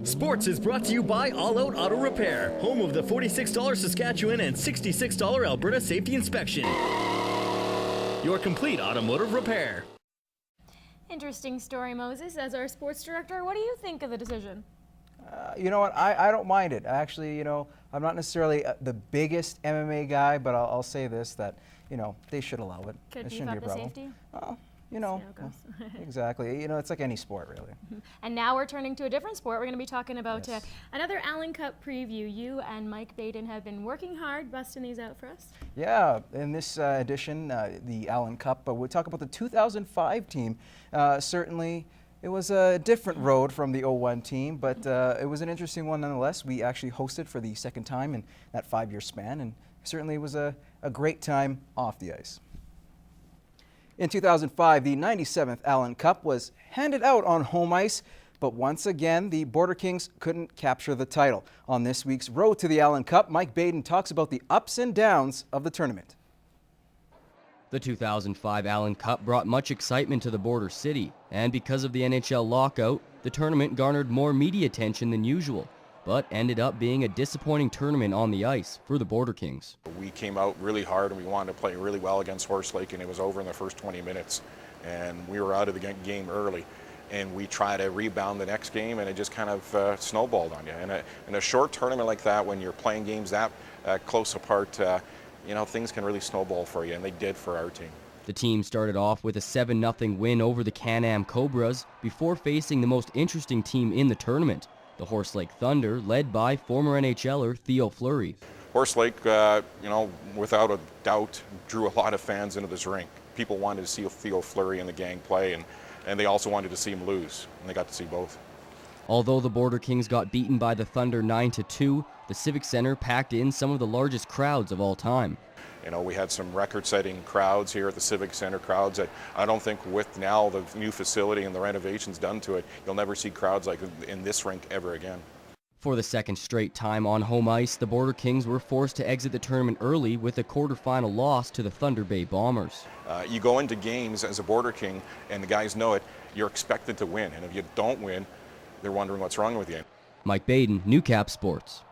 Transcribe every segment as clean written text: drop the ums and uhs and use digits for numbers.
Sports is brought to you by All Out Auto Repair, home of the $46 Saskatchewan and $66 Alberta Safety Inspection. Your complete automotive repair. Interesting story, Moses. As our sports director, what do you think of the decision? You know what? I don't mind it. Actually, I'm not necessarily the biggest MMA guy, but I'll say this, that, they should allow it. Could it beef shouldn't up be a the problem. safety? Exactly. It's like any sport, really. And now we're turning to a different sport. We're going to be talking about another Allan Cup preview. You and Mike Baden have been working hard, busting these out for us. Yeah, in this edition, the Allan Cup, but we'll talk about the 2005 team. Certainly, it was a different road from the 01 team, but it was an interesting one nonetheless. We actually hosted for the second time in that 5-year span, and certainly it was a great time off the ice. In 2005, the 97th Allan Cup was handed out on home ice, but once again, the Borderkings couldn't capture the title. On this week's Road to the Allan Cup, Mike Baden talks about the ups and downs of the tournament. The 2005 Allan Cup brought much excitement to the Border City, and because of the NHL lockout, the tournament garnered more media attention than usual, but ended up being a disappointing tournament on the ice for the Borderkings. We came out really hard and we wanted to play really well against Horse Lake, and it was over in the first 20 minutes. And we were out of the game early. And we tried to rebound the next game, and it just kind of snowballed on you. And in a short tournament like that, when you're playing games that close apart, things can really snowball for you, and they did for our team. The team started off with a 7-0 win over the Can-Am Cobras before facing the most interesting team in the tournament, the Horse Lake Thunder, led by former NHLer Theo Fleury. Horse Lake, without a doubt, drew a lot of fans into this rink. People wanted to see Theo Fleury and the gang play, and they also wanted to see him lose, and they got to see both. Although the Borderkings got beaten by the Thunder 9-2, the Civic Center packed in some of the largest crowds of all time. We had some record-setting crowds here at the Civic Center, crowds that I don't think with now the new facility and the renovations done to it, you'll never see crowds like in this rink ever again. For the second straight time on home ice, the Borderkings were forced to exit the tournament early with a quarterfinal loss to the Thunder Bay Bombers. You go into games as a Border King, and the guys know it, you're expected to win, and if you don't win, they're wondering what's wrong with you. Mike Baden, Newcap Sports.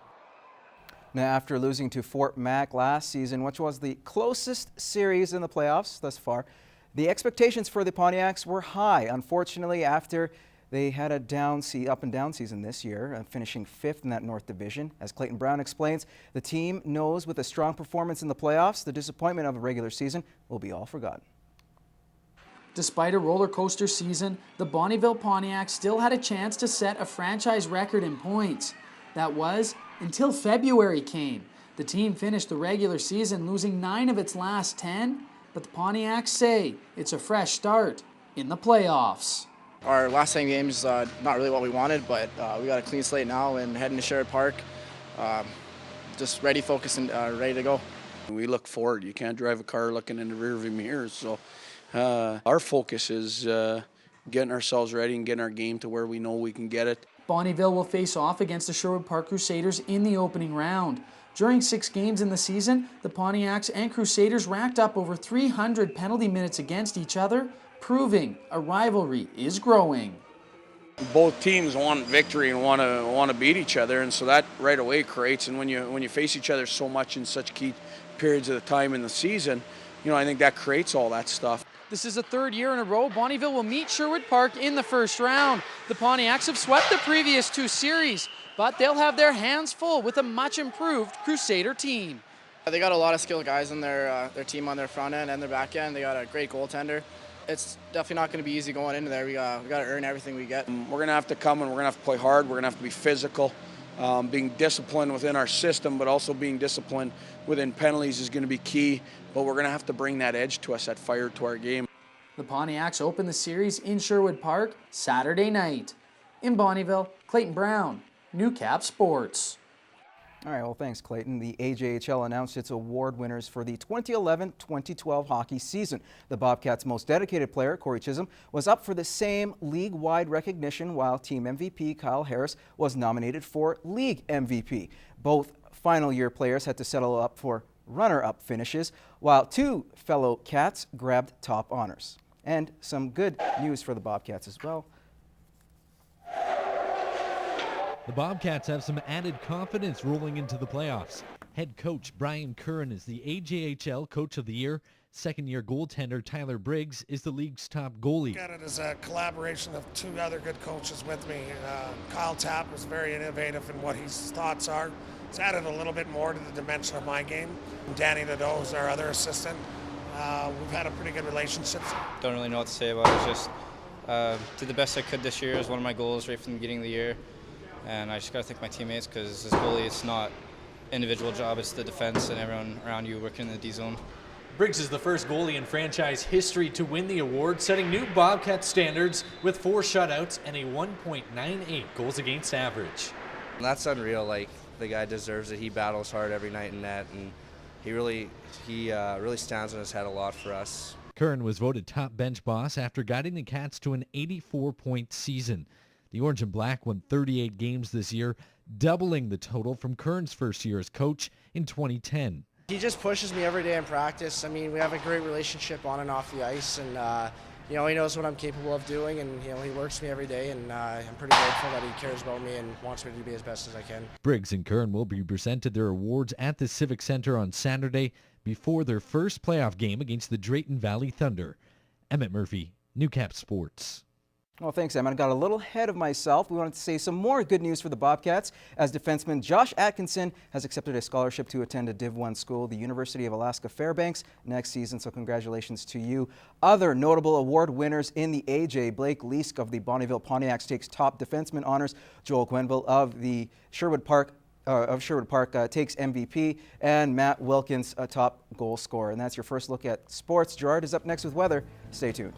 Now, after losing to Fort Mac last season, which was the closest series in the playoffs thus far, the expectations for the Pontiacs were high. Unfortunately, after they had a up and down season this year, finishing 5th in that North Division. As Clayton Brown explains, the team knows with a strong performance in the playoffs, the disappointment of the regular season will be all forgotten. Despite a roller coaster season, the Bonnyville Pontiacs still had a chance to set a franchise record in points. That was until February came. The team finished the regular season losing 9 of its last 10, but the Pontiacs say it's a fresh start in the playoffs. Our last 10 games, not really what we wanted, but we got a clean slate now and heading to Sherwood Park. Just ready, focused, and ready to go. We look forward. You can't drive a car looking in the rearview mirrors, so our focus is getting ourselves ready and getting our game to where we know we can get it. Bonnyville will face off against the Sherwood Park Crusaders in the opening round. During 6 games in the season, the Pontiacs and Crusaders racked up over 300 penalty minutes against each other, proving a rivalry is growing. Both teams want victory and want to beat each other, and so that right away creates. And when you face each other so much in such key periods of the time in the season, I think that creates all that stuff. This is the 3rd year in a row Bonnyville will meet Sherwood Park in the first round. The Pontiacs have swept the previous 2 series, but they'll have their hands full with a much improved Crusader team. They got a lot of skilled guys in their team on their front end and their back end. They got a great goaltender. It's definitely not going to be easy going into there. We got to earn everything we get. We're going to have to come and we're going to have to play hard. We're going to have to be physical. Being disciplined within our system, but also being disciplined within penalties is going to be key. But we're going to have to bring that edge to us, that fire to our game. The Pontiacs open the series in Sherwood Park Saturday night. In Bonnyville, Clayton Brown, Newcap Sports. All right, well, thanks, Clayton. The AJHL announced its award winners for the 2011-2012 hockey season. The Bobcats' most dedicated player, Corey Chisholm, was up for the same league-wide recognition, while team MVP Kyle Harris was nominated for league MVP. Both final-year players had to settle up for runner-up finishes, while 2 fellow Cats grabbed top honors. And some good news for the Bobcats as well. The Bobcats have some added confidence rolling into the playoffs. Head coach Brian Curran is the AJHL Coach of the Year. Second-year goaltender Tyler Briggs is the league's top goalie. Got it as a collaboration of two other good coaches with me. Kyle Tapp was very innovative in what his thoughts are. It's added a little bit more to the dimension of my game. Danny Nadeau is our other assistant. We've had a pretty good relationship. Don't really know what to say about it. Just did the best I could this year. It was one of my goals right from the beginning of the year. And I just got to thank my teammates because as goalie, it's not individual job, it's the defense and everyone around you working in the D zone. Briggs is the first goalie in franchise history to win the award, setting new Bobcat standards with 4 shutouts and a 1.98 goals against average. That's unreal. Like, the guy deserves it. He battles hard every night in net, and he really stands on his head a lot for us. Curran was voted top bench boss after guiding the Cats to an 84-point season. The Orange and Black won 38 games this year, doubling the total from Curran's first year as coach in 2010. He just pushes me every day in practice. I mean, we have a great relationship on and off the ice, and he knows what I'm capable of doing, and he works me every day, and I'm pretty grateful that he cares about me and wants me to be as best as I can. Briggs and Curran will be presented their awards at the Civic Center on Saturday before their first playoff game against the Drayton Valley Thunder. Emmett Murphy, Newcap Sports. Well, thanks, Em. I got a little ahead of myself. We wanted to say some more good news for the Bobcats as defenseman Josh Atkinson has accepted a scholarship to attend a Div 1 school, the University of Alaska Fairbanks, next season. So congratulations to you. Other notable award winners in the AJ, Blake Leask of the Bonneville Pontiacs takes top defenseman honors. Joel Quenville of the Sherwood Park takes MVP, and Matt Wilkins a top goal scorer. And that's your first look at sports. Gerard is up next with weather. Stay tuned.